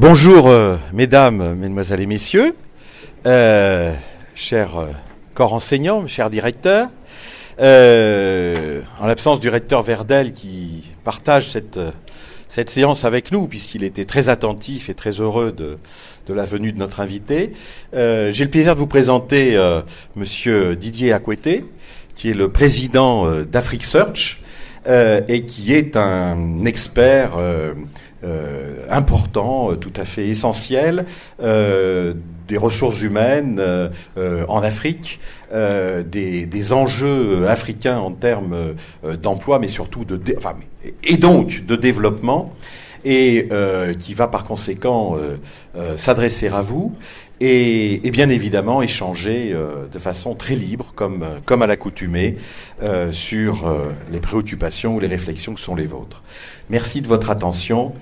Bonjour, mesdames, mesdemoiselles et messieurs, chers corps enseignants, chers directeurs. En l'absence du recteur Verdel qui partage cette séance avec nous, puisqu'il était très attentif et très heureux de la venue de notre invité, j'ai le plaisir de vous présenter Monsieur Didier Akoueté, qui est le président d'Afrique Search et qui est un expert important, tout à fait essentiel, des ressources humaines en Afrique, des enjeux africains en termes d'emploi, mais surtout de développement, et qui va par conséquent s'adresser à vous et bien évidemment échanger de façon très libre, comme à l'accoutumée, sur les préoccupations ou les réflexions que sont les vôtres. Merci de votre attention,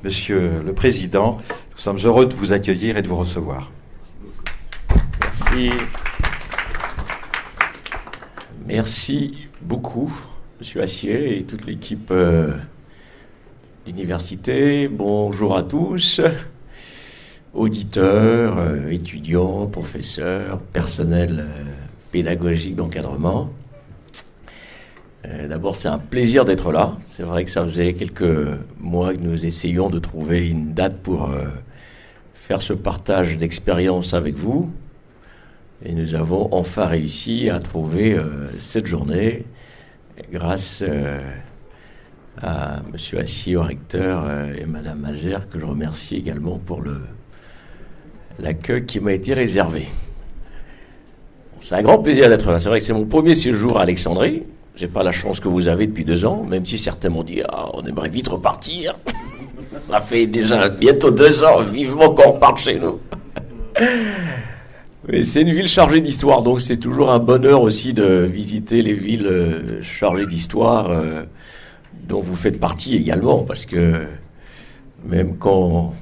Monsieur le Président. Nous sommes heureux de vous accueillir et de vous recevoir. Merci. Merci beaucoup, Monsieur Assier et toute l'équipe d'université. Bonjour à tous, auditeurs, étudiants, professeurs, personnel pédagogique d'encadrement. D'abord, c'est un plaisir d'être là. C'est vrai que ça faisait quelques mois que nous essayions de trouver une date pour faire ce partage d'expérience avec vous. Et nous avons enfin réussi à trouver cette journée grâce à M. Assier, au recteur, et Mme Mazer, que je remercie également pour l'accueil qui m'a été réservé. C'est un grand plaisir d'être là. C'est vrai que c'est mon premier séjour à Alexandrie. J'ai pas la chance que vous avez depuis 2 ans, même si certains m'ont dit « on aimerait vite repartir ». Ça fait déjà bientôt 2 ans, vivement qu'on reparte chez nous. Mais c'est une ville chargée d'histoire, donc c'est toujours un bonheur aussi de visiter les villes chargées d'histoire dont vous faites partie également, parce que même quand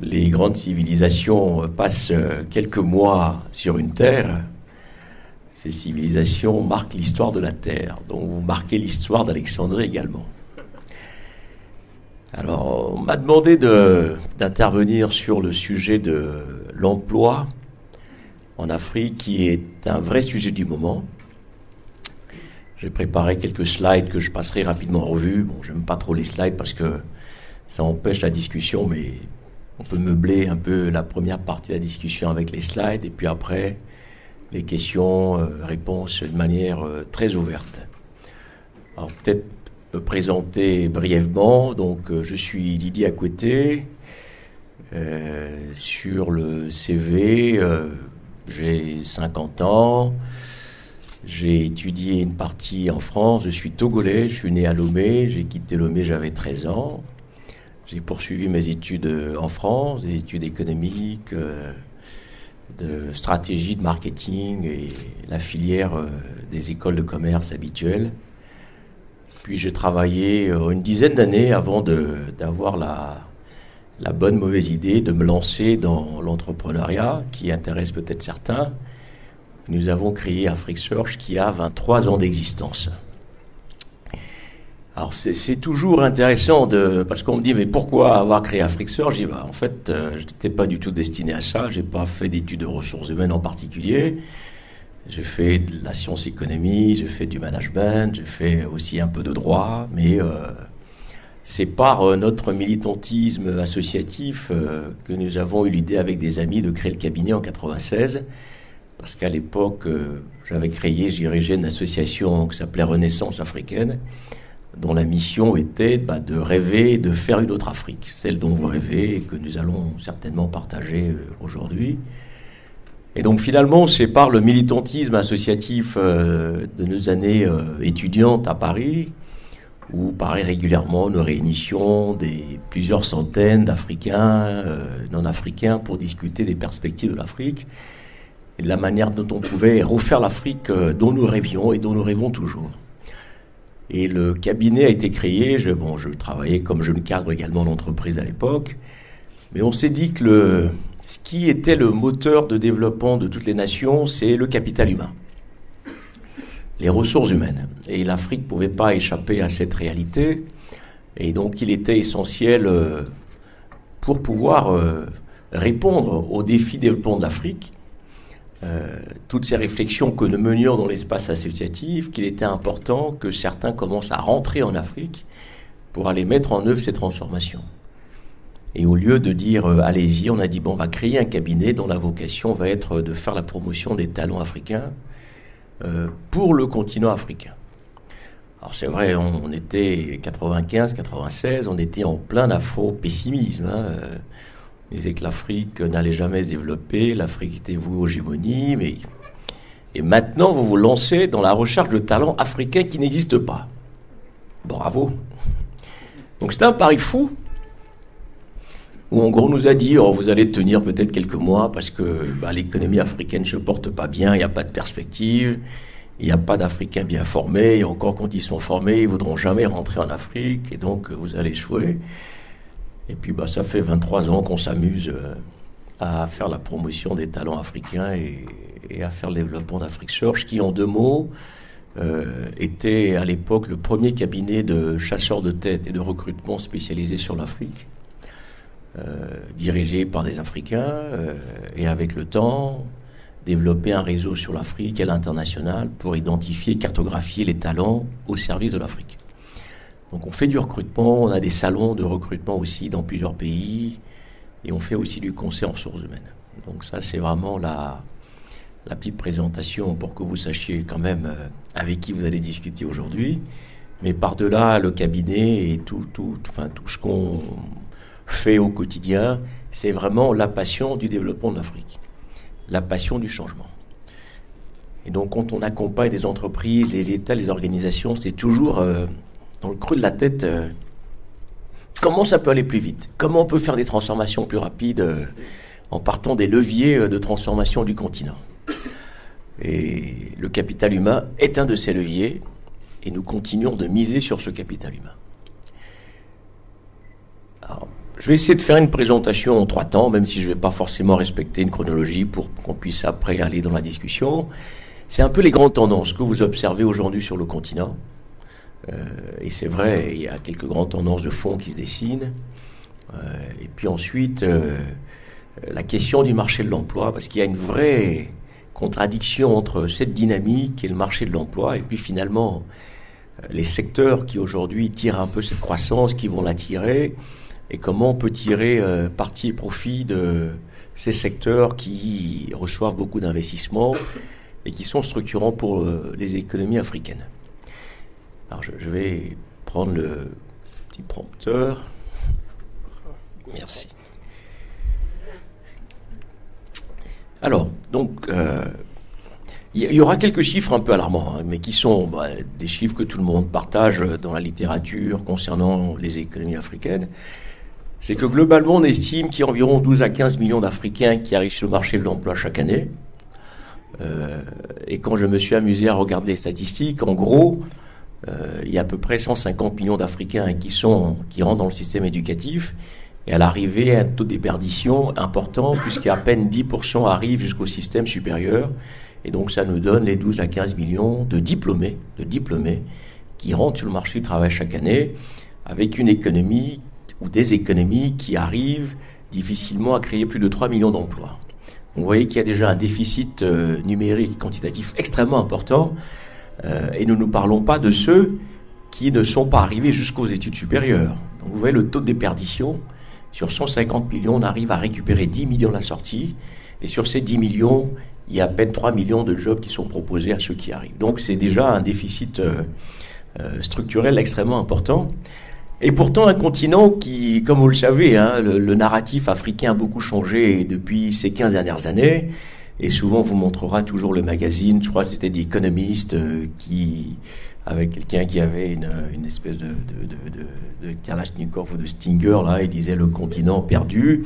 les grandes civilisations passent quelques mois sur une terre, ces civilisations marquent l'histoire de la Terre. Donc vous marquez l'histoire d'Alexandrie également. Alors, on m'a demandé d'intervenir sur le sujet de l'emploi en Afrique, qui est un vrai sujet du moment. J'ai préparé quelques slides que je passerai rapidement en revue. Bon, j'aime pas trop les slides parce que ça empêche la discussion, mais on peut meubler un peu la première partie de la discussion avec les slides, et puis après les questions, réponses de manière très ouverte. Alors peut-être me présenter brièvement. Donc je suis Didier Akoueté. Sur le CV, j'ai 50 ans. J'ai étudié une partie en France. Je suis togolais. Je suis né à Lomé. J'ai quitté Lomé, j'avais 13 ans. J'ai poursuivi mes études en France, des études économiques, de stratégie de marketing et la filière des écoles de commerce habituelles. Puis j'ai travaillé une dizaine d'années avant d'avoir la bonne mauvaise idée de me lancer dans l'entrepreneuriat qui intéresse peut-être certains. Nous avons créé Afrique Search qui a 23 ans d'existence. Alors c'est toujours intéressant parce qu'on me dit mais pourquoi avoir créé Afrique Search? Je dis en fait je n'étais pas du tout destiné à ça. J'ai pas fait d'études de ressources humaines en particulier. J'ai fait de la science économie, j'ai fait du management, j'ai fait aussi un peu de droit, mais c'est par notre militantisme associatif que nous avons eu l'idée avec des amis de créer le cabinet en 96. Parce qu'à l'époque dirigeais une association qui s'appelait Renaissance africaine, dont la mission était de rêver de faire une autre Afrique, celle dont vous rêvez et que nous allons certainement partager aujourd'hui. Et donc finalement, c'est par le militantisme associatif de nos années étudiantes à Paris, où paraît régulièrement nos réunions plusieurs centaines d'Africains, non-Africains, pour discuter des perspectives de l'Afrique et de la manière dont on pouvait refaire l'Afrique dont nous rêvions et dont nous rêvons toujours. Et le cabinet a été créé, je travaillais comme jeune cadre également en entreprise à l'époque, mais on s'est dit que ce qui était le moteur de développement de toutes les nations, c'est le capital humain, les ressources humaines. Et l'Afrique ne pouvait pas échapper à cette réalité. Et donc il était essentiel pour pouvoir répondre aux défis de développement de l'Afrique. Toutes ces réflexions que nous menions dans l'espace associatif, qu'il était important que certains commencent à rentrer en Afrique pour aller mettre en œuvre ces transformations. Et au lieu de dire allez-y, on a dit bon, on va créer un cabinet dont la vocation va être de faire la promotion des talents africains pour le continent africain. Alors c'est vrai, on était 95, 96, on était en plein afro-pessimisme. On disait que l'Afrique n'allait jamais se développer, l'Afrique était vouée aux hégémonies, et maintenant vous vous lancez dans la recherche de talents africains qui n'existent pas. Bravo. Donc c'est un pari fou, où en gros on nous a dit vous allez tenir peut-être quelques mois parce que l'économie africaine ne se porte pas bien, il n'y a pas de perspective, il n'y a pas d'Africains bien formés, et encore quand ils sont formés, ils ne voudront jamais rentrer en Afrique, et donc vous allez échouer. Et puis ça fait 23 ans qu'on s'amuse à faire la promotion des talents africains et à faire le développement d'Afrique Search, qui en 2 mots était à l'époque le premier cabinet de chasseurs de tête et de recrutement spécialisé sur l'Afrique, dirigé par des Africains, et avec le temps développer un réseau sur l'Afrique et à l'international pour identifier, cartographier les talents au service de l'Afrique. Donc on fait du recrutement, on a des salons de recrutement aussi dans plusieurs pays, et on fait aussi du conseil en ressources humaines. Donc ça c'est vraiment la petite présentation pour que vous sachiez quand même avec qui vous allez discuter aujourd'hui. Mais par-delà le cabinet et tout ce qu'on fait au quotidien, c'est vraiment la passion du développement de l'Afrique, la passion du changement. Et donc quand on accompagne des entreprises, les États, les organisations, c'est toujours dans le creux de la tête, comment ça peut aller plus vite? Comment on peut faire des transformations plus rapides en partant des leviers de transformation du continent? Et le capital humain est un de ces leviers, et nous continuons de miser sur ce capital humain. Alors, je vais essayer de faire une présentation en 3 temps, même si je ne vais pas forcément respecter une chronologie pour qu'on puisse après aller dans la discussion. C'est un peu les grandes tendances que vous observez aujourd'hui sur le continent. Et c'est vrai, il y a quelques grandes tendances de fond qui se dessinent. Et puis ensuite, la question du marché de l'emploi, parce qu'il y a une vraie contradiction entre cette dynamique et le marché de l'emploi, et puis finalement, les secteurs qui aujourd'hui tirent un peu cette croissance, qui vont la tirer, et comment on peut tirer parti et profit de ces secteurs qui reçoivent beaucoup d'investissements et qui sont structurants pour les économies africaines. Alors je vais prendre le petit prompteur. Merci. Alors, donc, il y aura quelques chiffres un peu alarmants, mais qui sont des chiffres que tout le monde partage dans la littérature concernant les économies africaines. C'est que globalement, on estime qu'il y a environ 12 à 15 millions d'Africains qui arrivent sur le marché de l'emploi chaque année. Et quand je me suis amusé à regarder les statistiques, en gros, il y a à peu près 150 millions d'Africains qui rentrent dans le système éducatif, et à l'arrivée, un taux de déperdition important, puisqu'à peine 10% arrivent jusqu'au système supérieur, et donc ça nous donne les 12 à 15 millions de diplômés qui rentrent sur le marché du travail chaque année, avec une économie ou des économies qui arrivent difficilement à créer plus de 3 millions d'emplois. Vous voyez qu'il y a déjà un déficit numérique quantitatif extrêmement important, et nous ne parlons pas de ceux qui ne sont pas arrivés jusqu'aux études supérieures. Donc vous voyez le taux de déperdition, sur 150 millions, on arrive à récupérer 10 millions à la sortie, et sur ces 10 millions, il y a à peine 3 millions de jobs qui sont proposés à ceux qui arrivent. Donc c'est déjà un déficit structurel extrêmement important. Et pourtant un continent qui, comme vous le savez, le narratif africain a beaucoup changé depuis ces 15 dernières années, et souvent on vous montrera toujours le magazine, je crois que c'était The Economist, avec quelqu'un qui avait une espèce de Kalachnikov ou de Stinger, là, il disait le continent perdu,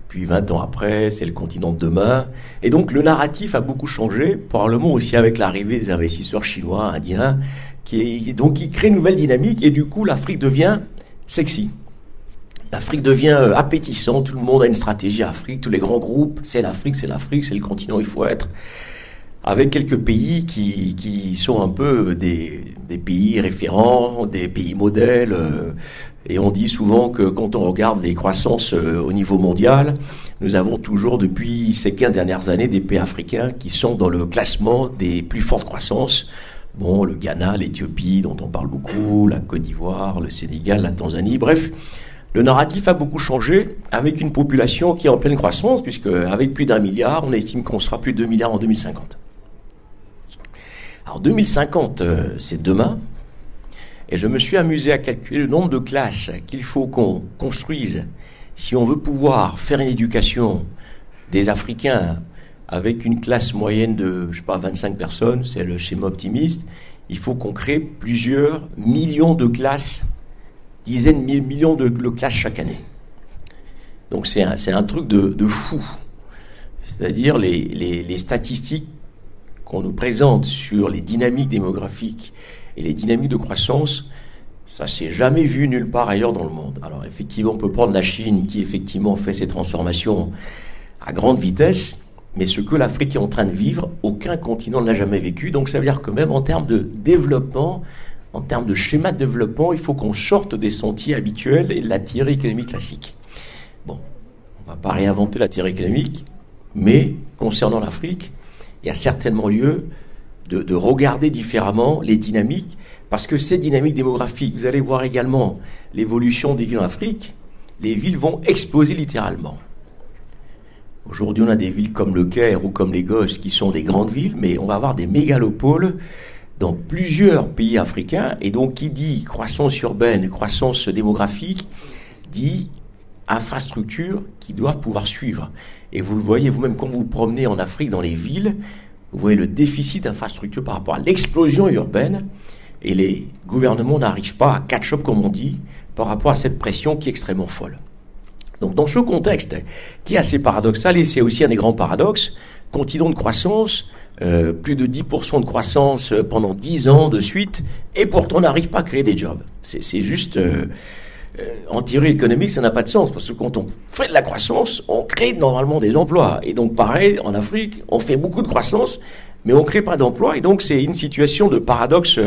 puis 20 ans après, c'est le continent de demain. Et donc le narratif a beaucoup changé, probablement aussi avec l'arrivée des investisseurs chinois, indiens, qui crée une nouvelle dynamique, et du coup l'Afrique devient sexy. L'Afrique devient appétissante, tout le monde a une stratégie Afrique, tous les grands groupes, c'est l'Afrique, c'est le continent où il faut être, avec quelques pays qui sont un peu des pays référents, des pays modèles. Et on dit souvent que quand on regarde les croissances au niveau mondial, nous avons toujours depuis ces 15 dernières années des pays africains qui sont dans le classement des plus fortes croissances. Bon, le Ghana, l'Éthiopie, dont on parle beaucoup, la Côte d'Ivoire, le Sénégal, la Tanzanie, bref. Le narratif a beaucoup changé avec une population qui est en pleine croissance, puisque avec plus d'1 milliard, on estime qu'on sera plus de 2 milliards en 2050. Alors 2050, c'est demain. Et je me suis amusé à calculer le nombre de classes qu'il faut qu'on construise si on veut pouvoir faire une éducation des Africains avec une classe moyenne de, 25 personnes, c'est le schéma optimiste. Il faut qu'on crée plusieurs millions de classes, dizaines de millions de classes chaque année. Donc c'est un truc de fou. C'est-à-dire les statistiques qu'on nous présente sur les dynamiques démographiques et les dynamiques de croissance, ça s'est jamais vu nulle part ailleurs dans le monde. Alors effectivement, on peut prendre la Chine qui effectivement fait ces transformations à grande vitesse, mais ce que l'Afrique est en train de vivre, aucun continent ne l'a jamais vécu. Donc ça veut dire que même en termes de développement, en termes de schéma de développement, il faut qu'on sorte des sentiers habituels et de la théorie économique classique. Bon, on ne va pas réinventer la théorie économique, mais concernant l'Afrique, il y a certainement lieu de regarder différemment les dynamiques, parce que ces dynamiques démographiques, vous allez voir également l'évolution des villes en Afrique, les villes vont exploser littéralement. Aujourd'hui, on a des villes comme le Caire ou comme Lagos qui sont des grandes villes, mais on va avoir des mégalopoles dans plusieurs pays africains. Et donc, qui dit croissance urbaine, croissance démographique, dit infrastructures qui doivent pouvoir suivre. Et vous le voyez vous-même quand vous vous promenez en Afrique dans les villes, vous voyez le déficit d'infrastructures par rapport à l'explosion urbaine. Et les gouvernements n'arrivent pas à catch-up, comme on dit, par rapport à cette pression qui est extrêmement folle. Donc dans ce contexte qui est assez paradoxal, et c'est aussi un des grands paradoxes, continent de croissance, plus de 10% de croissance pendant 10 ans de suite, et pourtant on n'arrive pas à créer des jobs. C'est juste... en théorie économique, ça n'a pas de sens, parce que quand on fait de la croissance, on crée normalement des emplois. Et donc pareil, en Afrique, on fait beaucoup de croissance, mais on ne crée pas d'emplois. Et donc c'est une situation de paradoxe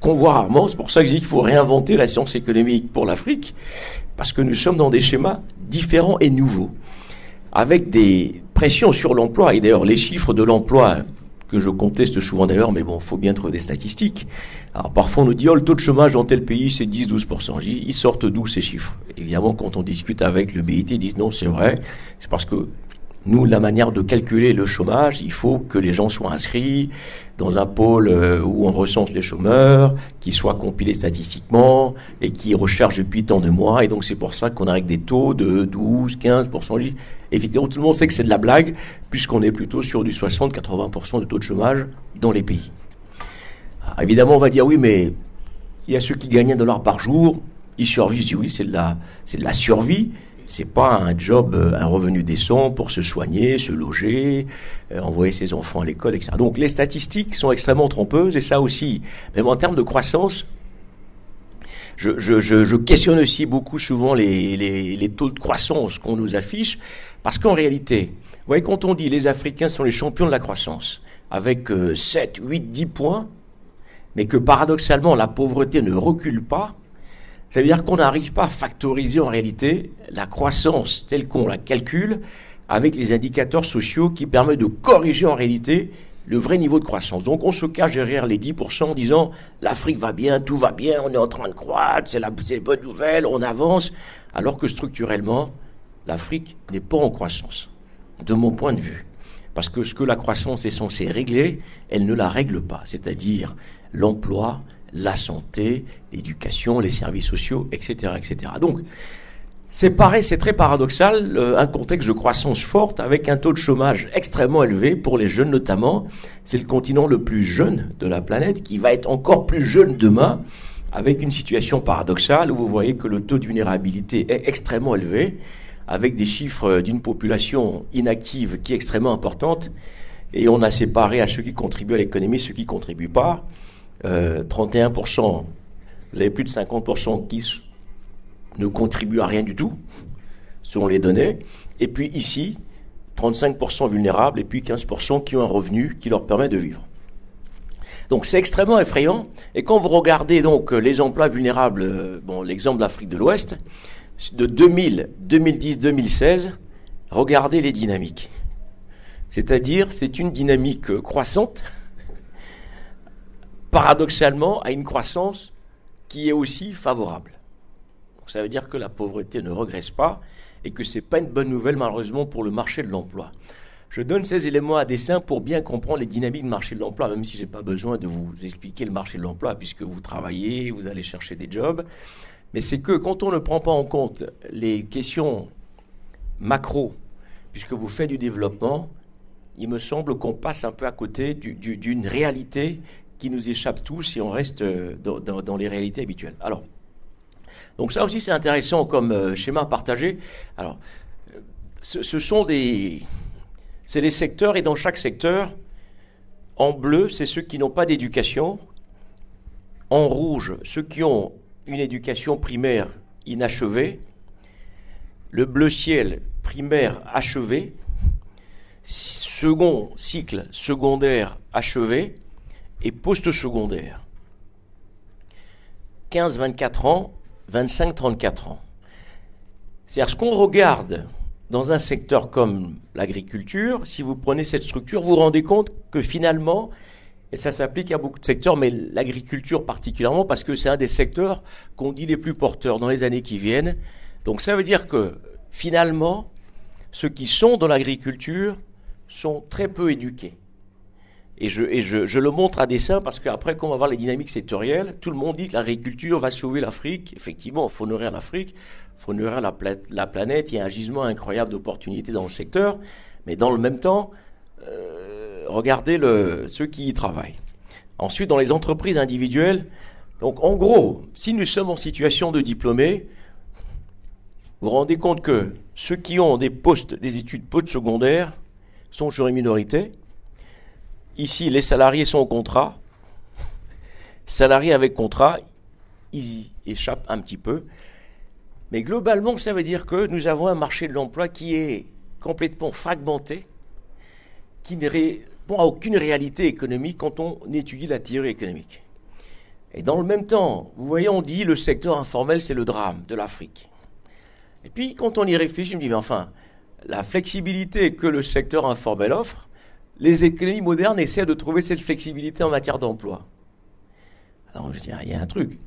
qu'on voit rarement. C'est pour ça que je dis qu'il faut réinventer la science économique pour l'Afrique, parce que nous sommes dans des schémas différents et nouveaux, avec des pressions sur l'emploi. Et d'ailleurs, les chiffres de l'emploi, que je conteste souvent d'ailleurs, mais bon, il faut bien trouver des statistiques. Alors parfois on nous dit, oh, le taux de chômage dans tel pays, c'est 10-12%. Ils sortent d'où ces chiffres? Évidemment, quand on discute avec le BIT, ils disent non, c'est vrai. C'est parce que nous, la manière de calculer le chômage, il faut que les gens soient inscrits dans un pôle où on recense les chômeurs, qui soient compilés statistiquement et qui recherchent depuis tant de mois. Et donc c'est pour ça qu'on arrive avec des taux de 12-15%. Effectivement, tout le monde sait que c'est de la blague, puisqu'on est plutôt sur du 60-80% de taux de chômage dans les pays. Alors, évidemment, on va dire oui, mais il y a ceux qui gagnent $1 par jour, ils survivent. Je dis oui, c'est de la survie. C'est pas un job, un revenu décent pour se soigner, se loger, envoyer ses enfants à l'école, etc. Donc les statistiques sont extrêmement trompeuses, et ça aussi, même en termes de croissance, je questionne aussi beaucoup souvent les taux de croissance qu'on nous affiche, parce qu'en réalité, vous voyez, quand on dit les Africains sont les champions de la croissance, avec 7, 8, 10 points, mais que paradoxalement la pauvreté ne recule pas, ça veut dire qu'on n'arrive pas à factoriser en réalité la croissance telle qu'on la calcule avec les indicateurs sociaux qui permettent de corriger en réalité le vrai niveau de croissance. Donc on se cache derrière les 10% en disant l'Afrique va bien, tout va bien, on est en train de croître, c'est les bonnes nouvelles, on avance, alors que structurellement, l'Afrique n'est pas en croissance, de mon point de vue. Parce que ce que la croissance est censée régler, elle ne la règle pas, c'est-à-dire l'emploi, la santé, l'éducation, les services sociaux, etc., etc. Donc, c'est pareil, c'est très paradoxal, un contexte de croissance forte avec un taux de chômage extrêmement élevé pour les jeunes notamment. C'est le continent le plus jeune de la planète qui va être encore plus jeune demain, avec une situation paradoxale où vous voyez que le taux de vulnérabilité est extrêmement élevé, avec des chiffres d'une population inactive qui est extrêmement importante, et on a séparé à ceux qui contribuent à l'économie, ceux qui ne contribuent pas. 31%, vous avez plus de 50% qui ne contribuent à rien du tout, selon les données. Et puis ici, 35% vulnérables et puis 15% qui ont un revenu qui leur permet de vivre. Donc c'est extrêmement effrayant. Et quand vous regardez donc les emplois vulnérables, l'exemple de l'Afrique de l'Ouest, de 2000, 2010, 2016, regardez les dynamiques. C'est-à-dire, c'est une dynamique croissante, paradoxalement, à une croissance qui est aussi favorable. Donc ça veut dire que la pauvreté ne regresse pas et que ce n'est pas une bonne nouvelle, malheureusement, pour le marché de l'emploi. Je donne ces éléments à dessein pour bien comprendre les dynamiques du marché de l'emploi, même si je n'ai pas besoin de vous expliquer le marché de l'emploi, puisque vous travaillez, vous allez chercher des jobs. Mais c'est que quand on ne prend pas en compte les questions macro, puisque vous faites du développement, il me semble qu'on passe un peu à côté d'une réalité qui nous échappe tous si on reste dans les réalités habituelles. Alors, donc ça aussi c'est intéressant comme schéma partagé. Alors, ce sont c'est des secteurs, et dans chaque secteur, en bleu, c'est ceux qui n'ont pas d'éducation. En rouge, ceux qui ont une éducation primaire inachevée. Le bleu ciel, primaire achevé. Second cycle secondaire achevé. Et post-secondaire. 15-24 ans, 25-34 ans. C'est-à-dire, ce qu'on regarde dans un secteur comme l'agriculture, si vous prenez cette structure, vous vous rendez compte que finalement, et ça s'applique à beaucoup de secteurs, mais l'agriculture particulièrement, parce que c'est un des secteurs qu'on dit les plus porteurs dans les années qui viennent. Donc ça veut dire que finalement, ceux qui sont dans l'agriculture sont très peu éduqués. Et je le montre à dessein parce qu'après, quand on va voir les dynamiques sectorielles, tout le monde dit que l'agriculture va sauver l'Afrique. Effectivement, il faut nourrir l'Afrique, il faut nourrir la planète. Il y a un gisement incroyable d'opportunités dans le secteur. Mais dans le même temps, regardez ceux qui y travaillent. Ensuite, dans les entreprises individuelles, donc en gros, si nous sommes en situation de diplômés, vous vous rendez compte que ceux qui ont des études post-secondaires sont toujours une minorité. Ici, les salariés sont au contrat. Salariés avec contrat, ils y échappent un petit peu. Mais globalement, ça veut dire que nous avons un marché de l'emploi qui est complètement fragmenté, qui ne répond à aucune réalité économique quand on étudie la théorie économique. Et dans le même temps, vous voyez, on dit le secteur informel, c'est le drame de l'Afrique. Et puis, quand on y réfléchit, je me dis, mais enfin, la flexibilité que le secteur informel offre, les économies modernes essaient de trouver cette flexibilité en matière d'emploi. Alors, je dis, il y a un truc.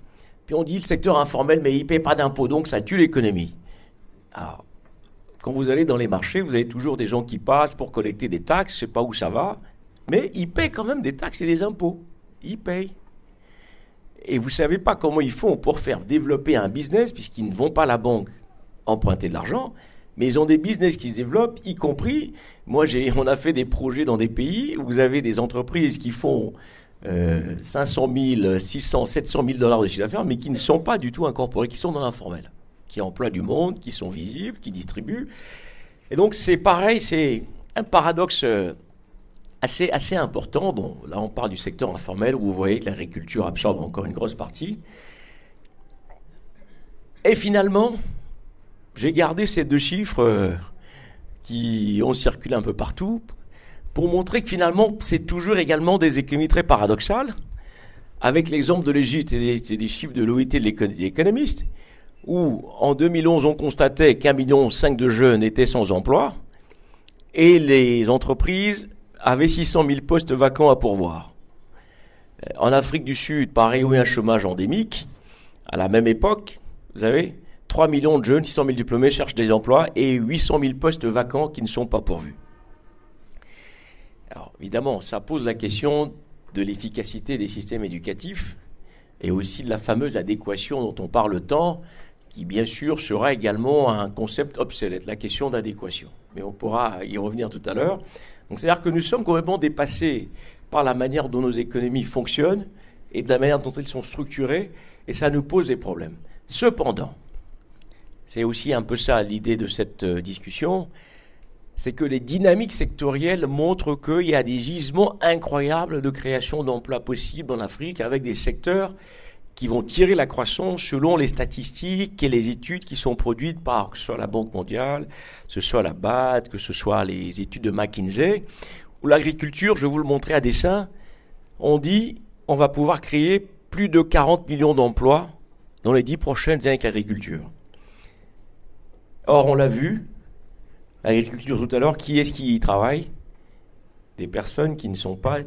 Puis on dit, le secteur informel, mais il ne paie pas d'impôts, donc ça tue l'économie. Alors, quand vous allez dans les marchés, vous avez toujours des gens qui passent pour collecter des taxes, je ne sais pas où ça va, mais ils paient quand même des taxes et des impôts. Ils payent. Et vous ne savez pas comment ils font pour faire développer un business, puisqu'ils ne vont pas à la banque emprunter de l'argent, mais ils ont des business qui se développent, y compris, on a fait des projets dans des pays où vous avez des entreprises qui font 500 000, 600, 700 000 $ de chiffre d'affaires, mais qui ne sont pas du tout incorporés, qui sont dans l'informel, qui emploient du monde, qui sont visibles, qui distribuent. Et donc c'est pareil, c'est un paradoxe assez important. Bon, là on parle du secteur informel où vous voyez que l'agriculture absorbe encore une grosse partie. Et finalement, j'ai gardé ces deux chiffres qui ont circulé un peu partout pour montrer que finalement, c'est toujours également des économies très paradoxales. Avec l'exemple de l'Égypte, c'est des chiffres de l'OIT de l'économiste, où en 2011, on constatait qu'1,5 million de jeunes étaient sans emploi et les entreprises avaient 600 000 postes vacants à pourvoir. En Afrique du Sud, pareil, où il y a un chômage endémique, à la même époque, vous avez 3 millions de jeunes, 600 000 diplômés cherchent des emplois et 800 000 postes vacants qui ne sont pas pourvus. Alors, évidemment, ça pose la question de l'efficacité des systèmes éducatifs et aussi de la fameuse adéquation dont on parle tant, qui bien sûr sera également un concept obsolète, la question d'adéquation. Mais on pourra y revenir tout à l'heure. Donc, c'est-à-dire que nous sommes complètement dépassés par la manière dont nos économies fonctionnent et de la manière dont elles sont structurées, et ça nous pose des problèmes. Cependant, c'est aussi un peu ça l'idée de cette discussion, c'est que les dynamiques sectorielles montrent qu'il y a des gisements incroyables de création d'emplois possibles en Afrique avec des secteurs qui vont tirer la croissance selon les statistiques et les études qui sont produites par que ce soit la Banque mondiale, que ce soit la BAD, que ce soit les études de McKinsey, où l'agriculture, je vais vous le montrer à dessein, on dit on va pouvoir créer plus de 40 millions d'emplois dans les 10 prochaines années avec l'agriculture. Or, on l'a vu, l'agriculture tout à l'heure, qui est-ce qui y travaille? Des personnes qui ne sont pas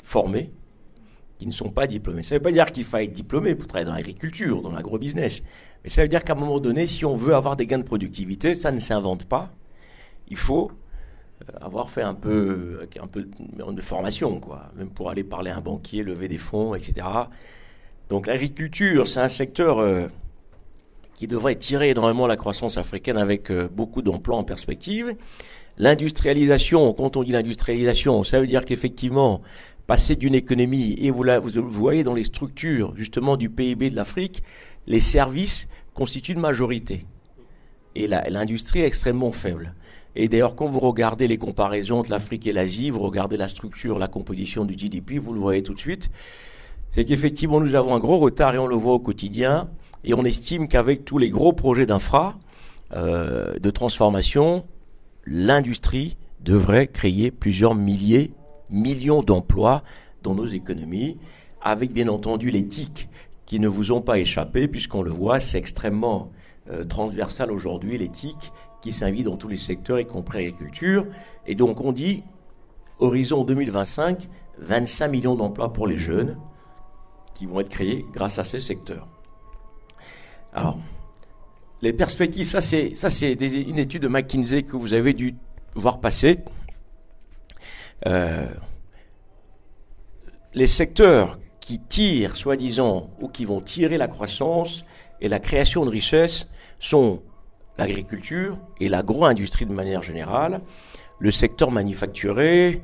formées, qui ne sont pas diplômées. Ça ne veut pas dire qu'il faut être diplômé pour travailler dans l'agriculture, dans l'agrobusiness. Mais ça veut dire qu'à un moment donné, si on veut avoir des gains de productivité, ça ne s'invente pas. Il faut avoir fait un peu de formation, quoi. Même pour aller parler à un banquier, lever des fonds, etc. Donc l'agriculture, c'est un secteur qui devrait tirer énormément la croissance africaine avec beaucoup d'emplois en perspective. L'industrialisation, quand on dit l'industrialisation, ça veut dire qu'effectivement, passer d'une économie, et vous voyez dans les structures justement du PIB de l'Afrique, les services constituent une majorité. Et l'industrie est extrêmement faible. Et d'ailleurs, quand vous regardez les comparaisons entre l'Afrique et l'Asie, vous regardez la structure, la composition du GDP, vous le voyez tout de suite, c'est qu'effectivement, nous avons un gros retard et on le voit au quotidien. Et on estime qu'avec tous les gros projets d'infra, de transformation, l'industrie devrait créer plusieurs millions d'emplois dans nos économies, avec bien entendu les TIC qui ne vous ont pas échappé, puisqu'on le voit, c'est extrêmement transversal aujourd'hui, les TIC qui s'invitent dans tous les secteurs, y compris l'agriculture. Et donc on dit, horizon 2025, 25 millions d'emplois pour les jeunes qui vont être créés grâce à ces secteurs. Alors, les perspectives, ça c'est une étude de McKinsey que vous avez dû voir passer. Les secteurs qui tirent, soi-disant, ou qui vont tirer la croissance et la création de richesses sont l'agriculture et l'agro-industrie de manière générale, le secteur manufacturé,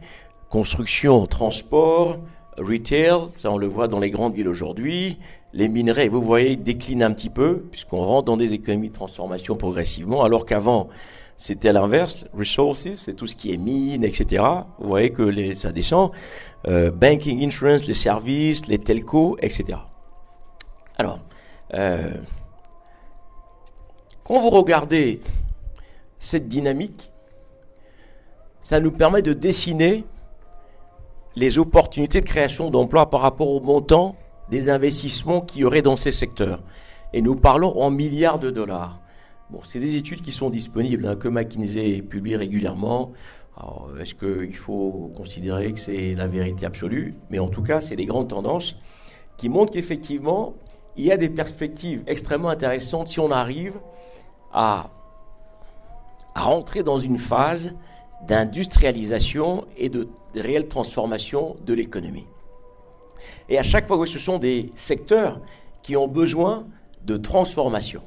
construction, transport, retail, ça on le voit dans les grandes villes aujourd'hui, les minerais, vous voyez, déclinent un petit peu, puisqu'on rentre dans des économies de transformation progressivement, alors qu'avant, c'était à l'inverse, resources, c'est tout ce qui est mine, etc. Vous voyez que ça descend. Banking, insurance, les services, les telcos, etc. Alors, quand vous regardez cette dynamique, ça nous permet de dessiner les opportunités de création d'emplois par rapport au montant des investissements qu'il y aurait dans ces secteurs. Et nous parlons en milliards de dollars. Bon, c'est des études qui sont disponibles, que McKinsey publie régulièrement. Alors, est-ce qu'il faut considérer que c'est la vérité absolue? Mais en tout cas, c'est des grandes tendances qui montrent qu'effectivement, il y a des perspectives extrêmement intéressantes si on arrive à rentrer dans une phase d'industrialisation et de réelle transformation de l'économie. Et à chaque fois, ce sont des secteurs qui ont besoin de transformation.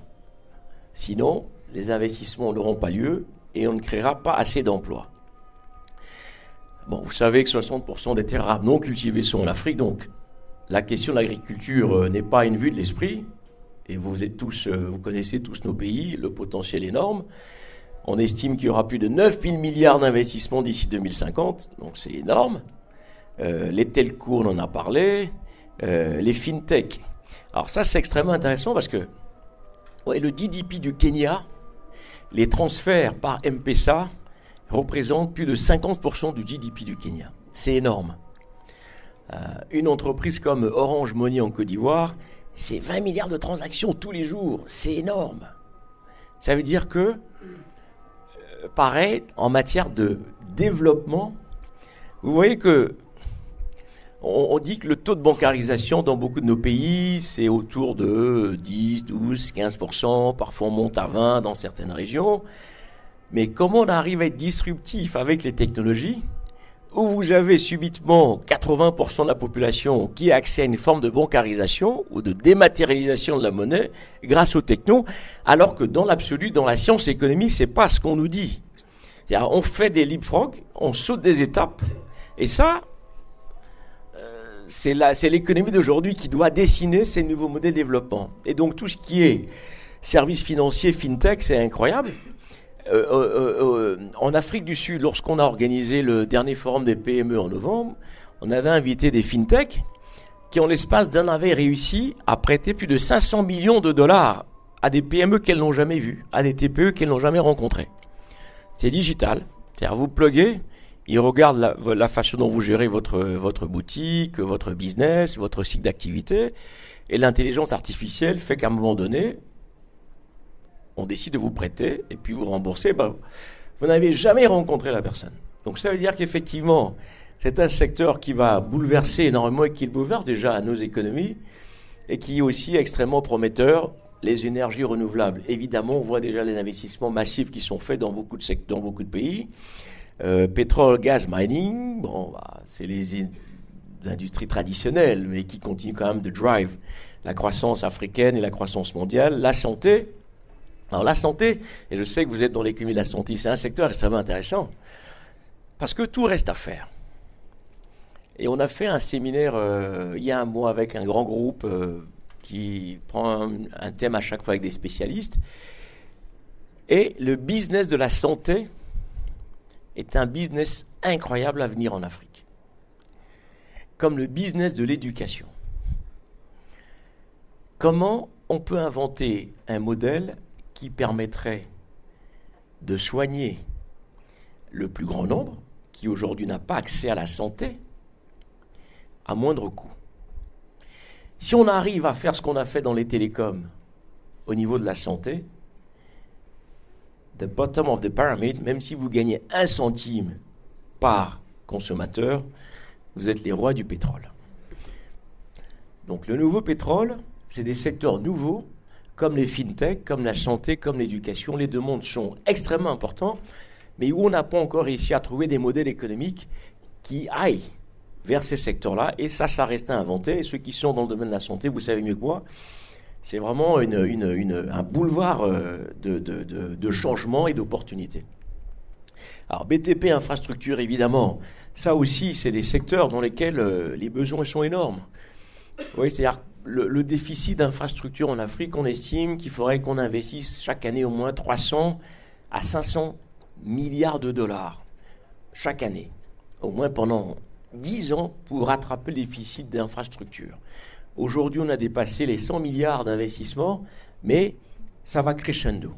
Sinon, les investissements n'auront pas lieu et on ne créera pas assez d'emplois. Bon, vous savez que 60% des terres arables non cultivées sont en Afrique, donc la question de l'agriculture n'est pas une vue de l'esprit. Et vous connaissez tous nos pays, le potentiel est énorme. On estime qu'il y aura plus de 9 000 milliards d'investissements d'ici 2050, donc c'est énorme. Les telcos, on en a parlé, les fintech. Alors ça, c'est extrêmement intéressant parce que le GDP du Kenya, les transferts par M-Pesa représentent plus de 50% du GDP du Kenya. C'est énorme. Une entreprise comme Orange Money en Côte d'Ivoire, c'est 20 milliards de transactions tous les jours. C'est énorme. Ça veut dire que, pareil, en matière de développement, vous voyez que on dit que le taux de bancarisation dans beaucoup de nos pays, c'est autour de 10, 12, 15%, parfois on monte à 20% dans certaines régions. Mais comment on arrive à être disruptif avec les technologies, où vous avez subitement 80% de la population qui a accès à une forme de bancarisation ou de dématérialisation de la monnaie grâce aux technos, alors que dans l'absolu, dans la science économique, c'est pas ce qu'on nous dit. C'est-à-dire, on fait des leapfrogs, on saute des étapes, et ça, c'est l'économie d'aujourd'hui qui doit dessiner ces nouveaux modèles de développement. Et donc tout ce qui est services financiers, fintech, c'est incroyable. En Afrique du Sud, lorsqu'on a organisé le dernier forum des PME en novembre, on avait invité des fintech qui, en l'espace d'un an, avaient réussi à prêter plus de 500 millions de dollars à des PME qu'elles n'ont jamais vues, à des TPE qu'elles n'ont jamais rencontrées. C'est digital, c'est-à-dire vous pluguez il regarde la façon dont vous gérez votre boutique, votre business, votre cycle d'activité. Et l'intelligence artificielle fait qu'à un moment donné, on décide de vous prêter et puis vous rembourser. Vous n'avez jamais rencontré la personne. Donc ça veut dire qu'effectivement, c'est un secteur qui va bouleverser énormément et qui bouleverse déjà nos économies et qui est aussi extrêmement prometteur. Les énergies renouvelables. Évidemment, on voit déjà les investissements massifs qui sont faits dans beaucoup de secteurs, dans beaucoup de pays. Pétrole, gaz, mining, c'est les industries traditionnelles, mais qui continuent quand même de drive la croissance africaine et la croissance mondiale. La santé. Alors la santé, et je sais que vous êtes dans l'économie de la santé, c'est un secteur extrêmement intéressant, parce que tout reste à faire. Et on a fait un séminaire il y a un mois avec un grand groupe qui prend un thème à chaque fois avec des spécialistes. Et le business de la santé est un business incroyable à venir en Afrique. Comme le business de l'éducation. Comment on peut inventer un modèle qui permettrait de soigner le plus grand nombre, qui aujourd'hui n'a pas accès à la santé, à moindre coût. Si on arrive à faire ce qu'on a fait dans les télécoms au niveau de la santé, the bottom of the pyramid, même si vous gagnez 1 centime par consommateur, vous êtes les rois du pétrole. Donc le nouveau pétrole, c'est des secteurs nouveaux, comme les fintech, comme la santé, comme l'éducation. Les deux mondes sont extrêmement importants, mais où on n'a pas encore réussi à trouver des modèles économiques qui aillent vers ces secteurs-là. Et ça reste à inventer. Et ceux qui sont dans le domaine de la santé, vous savez mieux que moi, c'est vraiment un boulevard de changement et d'opportunités. Alors BTP, infrastructure, évidemment, ça aussi, c'est des secteurs dans lesquels les besoins sont énormes. Oui, c'est-à-dire le déficit d'infrastructure en Afrique, on estime qu'il faudrait qu'on investisse chaque année au moins 300 à 500 milliards de dollars chaque année, au moins pendant 10 ans pour rattraper le déficit d'infrastructure. Aujourd'hui, on a dépassé les 100 milliards d'investissements, mais ça va crescendo.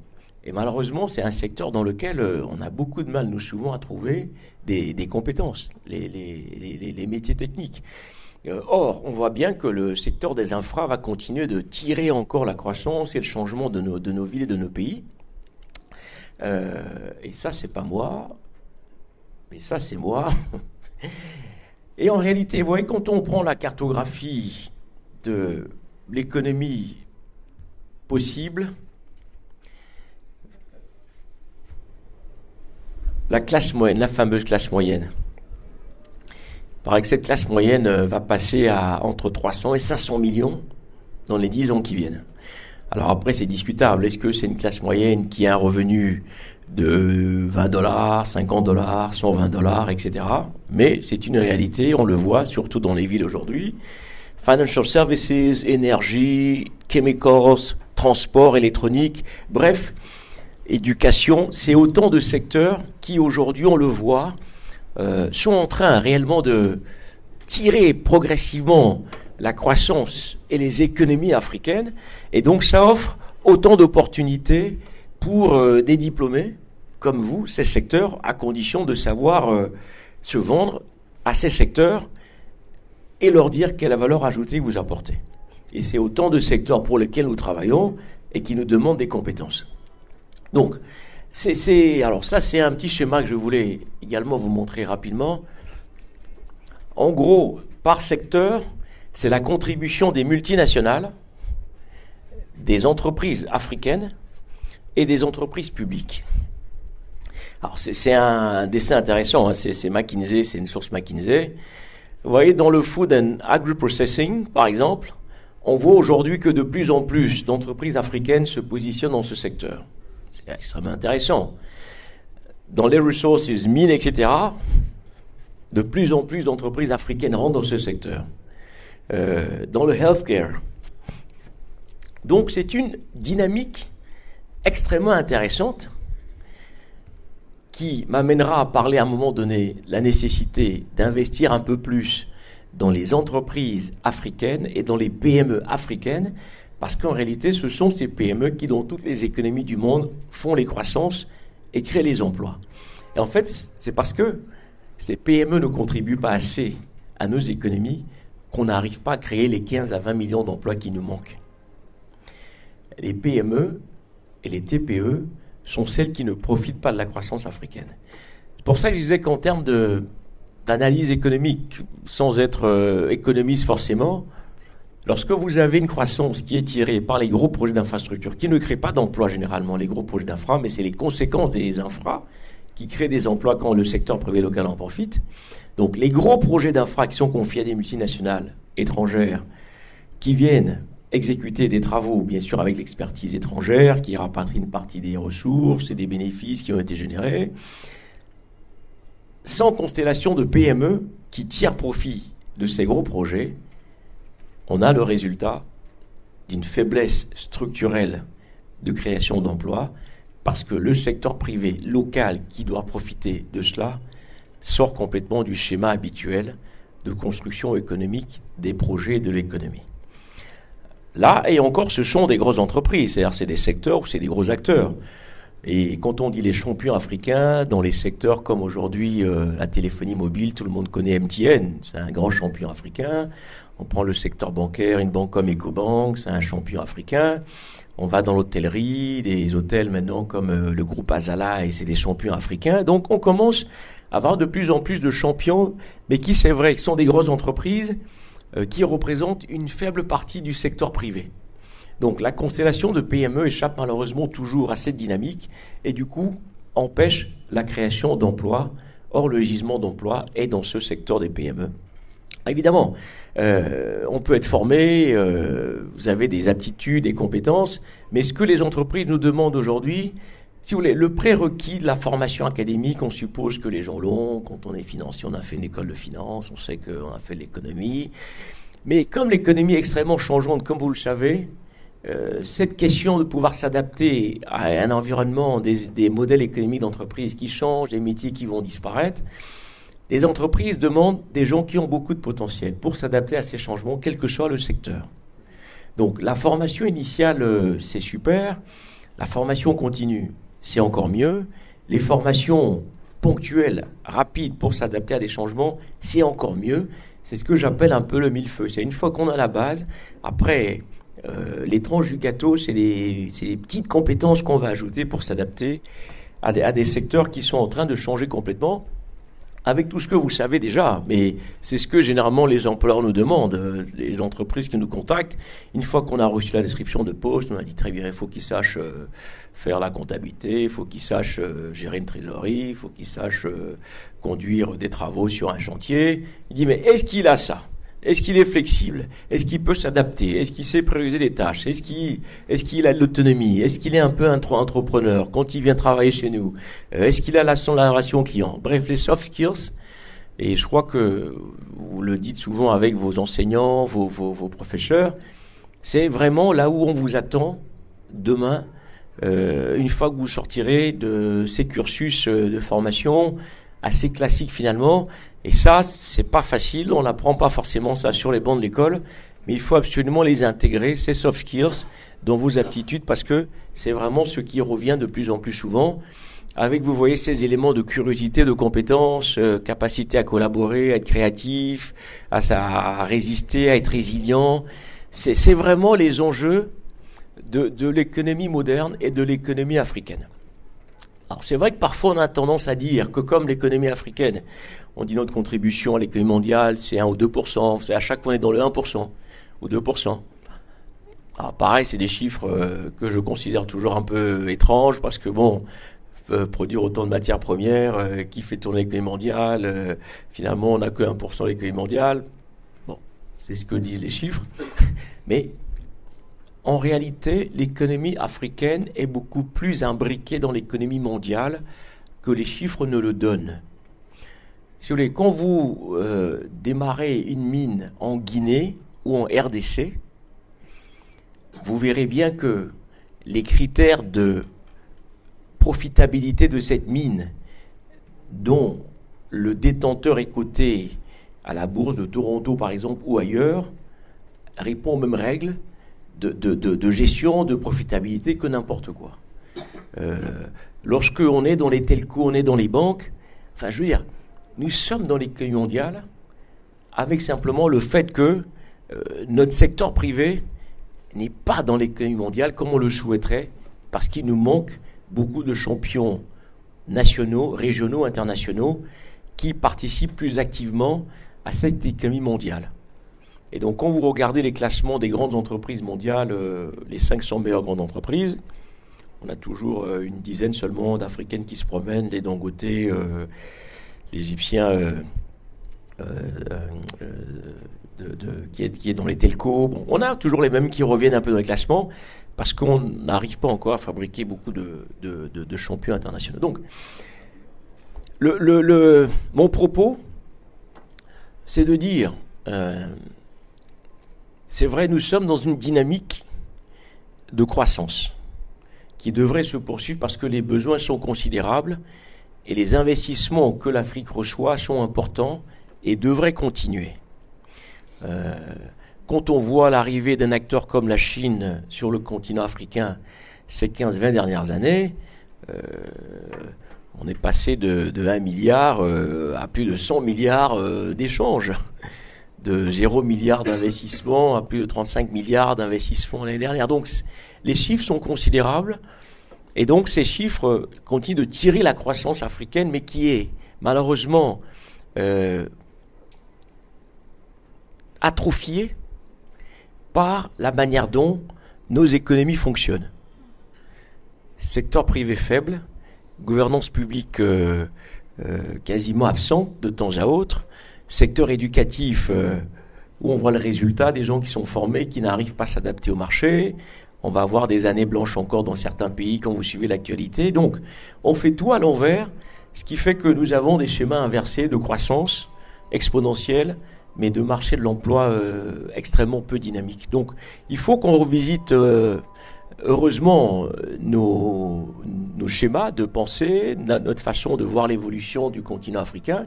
Et malheureusement, c'est un secteur dans lequel on a beaucoup de mal, nous, souvent, à trouver des compétences, les métiers techniques. Or, on voit bien que le secteur des infras va continuer de tirer encore la croissance et le changement de nos villes et de nos pays. Et ça, c'est pas moi, mais ça, c'est moi. Et en réalité, vous voyez, quand on prend la cartographie de l'économie possible, la classe moyenne, la fameuse classe moyenne. Il paraît que cette classe moyenne va passer à entre 300 et 500 millions dans les 10 ans qui viennent. Alors après, c'est discutable. Est-ce que c'est une classe moyenne qui a un revenu de 20 $, 50 $, 120 $, etc. Mais c'est une réalité, on le voit, surtout dans les villes aujourd'hui. Financial services, énergie, chemicals, transport, électronique, bref, éducation, c'est autant de secteurs qui aujourd'hui, on le voit, sont en train réellement de tirer progressivement la croissance et les économies africaines. Et donc ça offre autant d'opportunités pour des diplômés comme vous, ces secteurs, à condition de savoir se vendre à ces secteurs et leur dire quelle est la valeur ajoutée que vous apportez. Et c'est autant de secteurs pour lesquels nous travaillons et qui nous demandent des compétences. Donc, alors ça, c'est un petit schéma que je voulais également vous montrer rapidement. En gros, par secteur, c'est la contribution des multinationales, des entreprises africaines et des entreprises publiques. Alors, c'est un dessin intéressant, hein, c'est McKinsey, c'est une source McKinsey. Vous voyez, dans le food and agri-processing, par exemple, on voit aujourd'hui que de plus en plus d'entreprises africaines se positionnent dans ce secteur. C'est extrêmement intéressant. Dans les resources, mines, etc., de plus en plus d'entreprises africaines rentrent dans ce secteur. Dans le healthcare. Donc, c'est une dynamique extrêmement intéressante qui m'amènera à parler à un moment donné la nécessité d'investir un peu plus dans les entreprises africaines et dans les PME africaines, parce qu'en réalité, ce sont ces PME qui, dans toutes les économies du monde, font les croissances et créent les emplois. Et en fait, c'est parce que ces PME ne contribuent pas assez à nos économies qu'on n'arrive pas à créer les 15 à 20 millions d'emplois qui nous manquent. Les PME et les TPE sont celles qui ne profitent pas de la croissance africaine. C'est pour ça que je disais qu'en termes d'analyse économique, sans être économiste forcément, lorsque vous avez une croissance qui est tirée par les gros projets d'infrastructure, qui ne créent pas d'emplois généralement, les gros projets d'infra, mais c'est les conséquences des infra qui créent des emplois quand le secteur privé local en profite. Donc les gros projets d'infra qui sont confiés à des multinationales étrangères qui viennent exécuter des travaux, bien sûr avec l'expertise étrangère, qui rapatrient une partie des ressources et des bénéfices qui ont été générés, sans constellation de PME qui tirent profit de ces gros projets, on a le résultat d'une faiblesse structurelle de création d'emplois, parce que le secteur privé local qui doit profiter de cela sort complètement du schéma habituel de construction économique des projets de l'économie. Là, et encore, ce sont des grosses entreprises, c'est-à-dire c'est des secteurs où c'est des gros acteurs. Et quand on dit les champions africains, dans les secteurs comme aujourd'hui la téléphonie mobile, tout le monde connaît MTN, c'est un grand champion africain. On prend le secteur bancaire, une banque comme Ecobank, c'est un champion africain. On va dans l'hôtellerie, des hôtels maintenant comme le groupe Azala, et c'est des champions africains. Donc on commence à avoir de plus en plus de champions, mais qui, c'est vrai, qui sont des grosses entreprises qui représentent une faible partie du secteur privé. Donc la constellation de PME échappe malheureusement toujours à cette dynamique et du coup empêche la création d'emplois. Or, le gisement d'emplois est dans ce secteur des PME. Évidemment, on peut être formé, vous avez des aptitudes, des compétences, mais ce que les entreprises nous demandent aujourd'hui, si vous voulez, le prérequis de la formation académique, on suppose que les gens l'ont. Quand on est financier, on a fait une école de finance, on sait qu'on a fait de l'économie. Mais comme l'économie est extrêmement changeante, comme vous le savez, cette question de pouvoir s'adapter à un environnement, des modèles économiques d'entreprise qui changent, des métiers qui vont disparaître, les entreprises demandent des gens qui ont beaucoup de potentiel pour s'adapter à ces changements, quel que soit le secteur. Donc la formation initiale, c'est super. La formation continue, c'est encore mieux. Les formations ponctuelles, rapides pour s'adapter à des changements, c'est encore mieux. C'est ce que j'appelle un peu le millefeuille. C'est une fois qu'on a la base, après, les tranches du gâteau, c'est les petites compétences qu'on va ajouter pour s'adapter à des secteurs qui sont en train de changer complètement, avec tout ce que vous savez déjà. Mais c'est ce que généralement les employeurs nous demandent, les entreprises qui nous contactent. Une fois qu'on a reçu la description de poste, on a dit très bien, il faut qu'ils sachent faire la comptabilité, il faut qu'ils sachent gérer une trésorerie, il faut qu'ils sachent conduire des travaux sur un chantier. Il dit, mais est-ce qu'il a ça ? Est-ce qu'il est flexible ? Est-ce qu'il peut s'adapter ? Est-ce qu'il sait prioriser les tâches ? Est-ce qu'il a de l'autonomie ? Est-ce qu'il est un peu entrepreneur quand il vient travailler chez nous ? Est-ce qu'il a la relation client ? Bref, les soft skills. Et je crois que vous le dites souvent avec vos enseignants, vos professeurs, c'est vraiment là où on vous attend demain, une fois que vous sortirez de ces cursus de formation assez classiques finalement. Et ça, c'est pas facile, on n'apprend pas forcément ça sur les bancs de l'école, mais il faut absolument les intégrer, ces soft skills, dans vos aptitudes, parce que c'est vraiment ce qui revient de plus en plus souvent, avec, vous voyez, ces éléments de curiosité, de compétence, capacité à collaborer, à être créatif, à résister, à être résilient. C'est vraiment les enjeux de l'économie moderne et de l'économie africaine. Alors c'est vrai que parfois on a tendance à dire que comme l'économie africaine, on dit notre contribution à l'économie mondiale, c'est 1 ou 2%, c'est à chaque fois on est dans le 1% ou 2%. Alors pareil, c'est des chiffres que je considère toujours un peu étranges parce que bon, produire autant de matières premières, qui fait tourner l'économie mondiale, finalement on n'a que 1% de l'économie mondiale. Bon, c'est ce que disent les chiffres. Mais en réalité, l'économie africaine est beaucoup plus imbriquée dans l'économie mondiale que les chiffres ne le donnent. Si vous voulez, quand vous démarrez une mine en Guinée ou en RDC, vous verrez bien que les critères de profitabilité de cette mine, dont le détenteur est coté à la bourse de Toronto par exemple ou ailleurs, répond aux mêmes règles de gestion, de profitabilité que n'importe quoi. Lorsque on est dans les telcos, on est dans les banques, enfin je veux dire, nous sommes dans l'économie mondiale avec simplement le fait que notre secteur privé n'est pas dans l'économie mondiale comme on le souhaiterait, parce qu'il nous manque beaucoup de champions nationaux, régionaux, internationaux, qui participent plus activement à cette économie mondiale. Et donc, quand vous regardez les classements des grandes entreprises mondiales, les 500 meilleures grandes entreprises, on a toujours une dizaine seulement d'Africaines qui se promènent, les Dangote, l'Égyptien qui est dans les telcos. Bon, on a toujours les mêmes qui reviennent un peu dans les classements, parce qu'on n'arrive pas encore à fabriquer beaucoup de champions internationaux. Donc, mon propos, c'est de dire, c'est vrai, nous sommes dans une dynamique de croissance qui devrait se poursuivre parce que les besoins sont considérables et les investissements que l'Afrique reçoit sont importants et devraient continuer. Quand on voit l'arrivée d'un acteur comme la Chine sur le continent africain ces 15-20 dernières années, on est passé de 1 milliard à plus de 100 milliards d'échanges, de 0 milliard d'investissement à plus de 35 milliards d'investissements l'année dernière. Donc les chiffres sont considérables et donc ces chiffres continuent de tirer la croissance africaine, mais qui est malheureusement atrophiée par la manière dont nos économies fonctionnent. Secteur privé faible, gouvernance publique quasiment absente de temps à autre, secteur éducatif où on voit le résultat des gens qui sont formés, qui n'arrivent pas à s'adapter au marché. On va avoir des années blanches encore dans certains pays quand vous suivez l'actualité. Donc, on fait tout à l'envers, ce qui fait que nous avons des schémas inversés de croissance exponentielle, mais de marché de l'emploi extrêmement peu dynamique. Donc, il faut qu'on revisite heureusement nos schémas de pensée, notre façon de voir l'évolution du continent africain,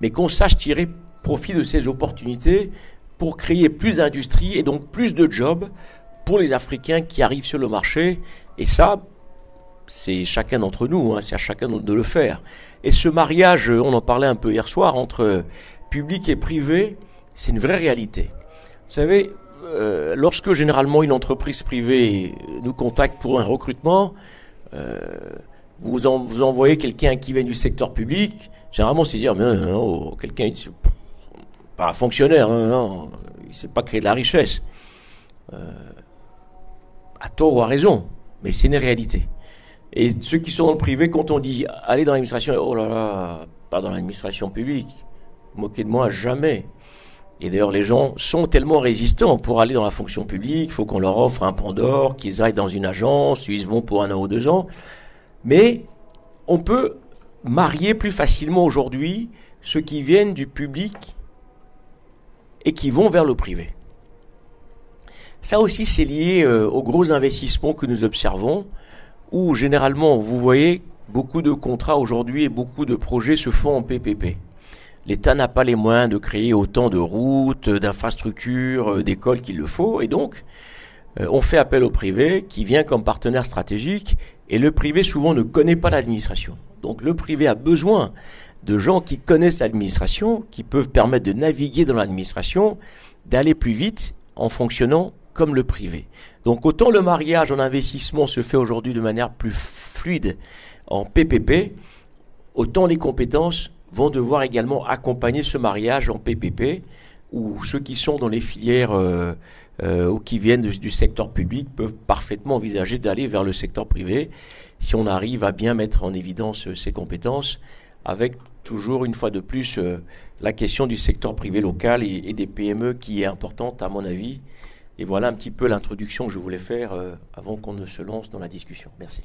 mais qu'on sache tirer profit de ces opportunités pour créer plus d'industrie et donc plus de jobs pour les Africains qui arrivent sur le marché. Et ça, c'est chacun d'entre nous, c'est à chacun de le faire. Et ce mariage, on en parlait un peu hier soir, entre public et privé, c'est une vraie réalité. Vous savez, lorsque généralement une entreprise privée nous contacte pour un recrutement, vous envoyez quelqu'un qui vient du secteur public, généralement c'est dire, mais non, quelqu'un, pas un fonctionnaire, non, il ne sait pas créer de la richesse. À tort ou à raison, mais c'est une réalité. Et ceux qui sont dans le privé, quand on dit allez dans l'administration, oh là là, pas dans l'administration publique, moquez de moi, jamais. Et d'ailleurs, les gens sont tellement résistants pour aller dans la fonction publique, il faut qu'on leur offre un pont d'or, qu'ils aillent dans une agence, ils vont pour 1 an ou 2 ans. Mais on peut marier plus facilement aujourd'hui ceux qui viennent du public et qui vont vers le privé. Ça aussi, c'est lié aux gros investissements que nous observons, où généralement, vous voyez, beaucoup de contrats aujourd'hui et beaucoup de projets se font en PPP. L'État n'a pas les moyens de créer autant de routes, d'infrastructures, d'écoles qu'il le faut, et donc on fait appel au privé qui vient comme partenaire stratégique, et le privé souvent ne connaît pas l'administration. Donc le privé a besoin de gens qui connaissent l'administration, qui peuvent permettre de naviguer dans l'administration, d'aller plus vite en fonctionnant comme le privé. Donc autant le mariage en investissement se fait aujourd'hui de manière plus fluide en PPP, autant les compétences vont devoir également accompagner ce mariage en PPP, où ceux qui sont dans les filières ou qui viennent du secteur public peuvent parfaitement envisager d'aller vers le secteur privé, si on arrive à bien mettre en évidence ces compétences, avec toujours une fois de plus la question du secteur privé local et des PME qui est importante à mon avis. Et voilà un petit peu l'introduction que je voulais faire avant qu'on ne se lance dans la discussion. Merci.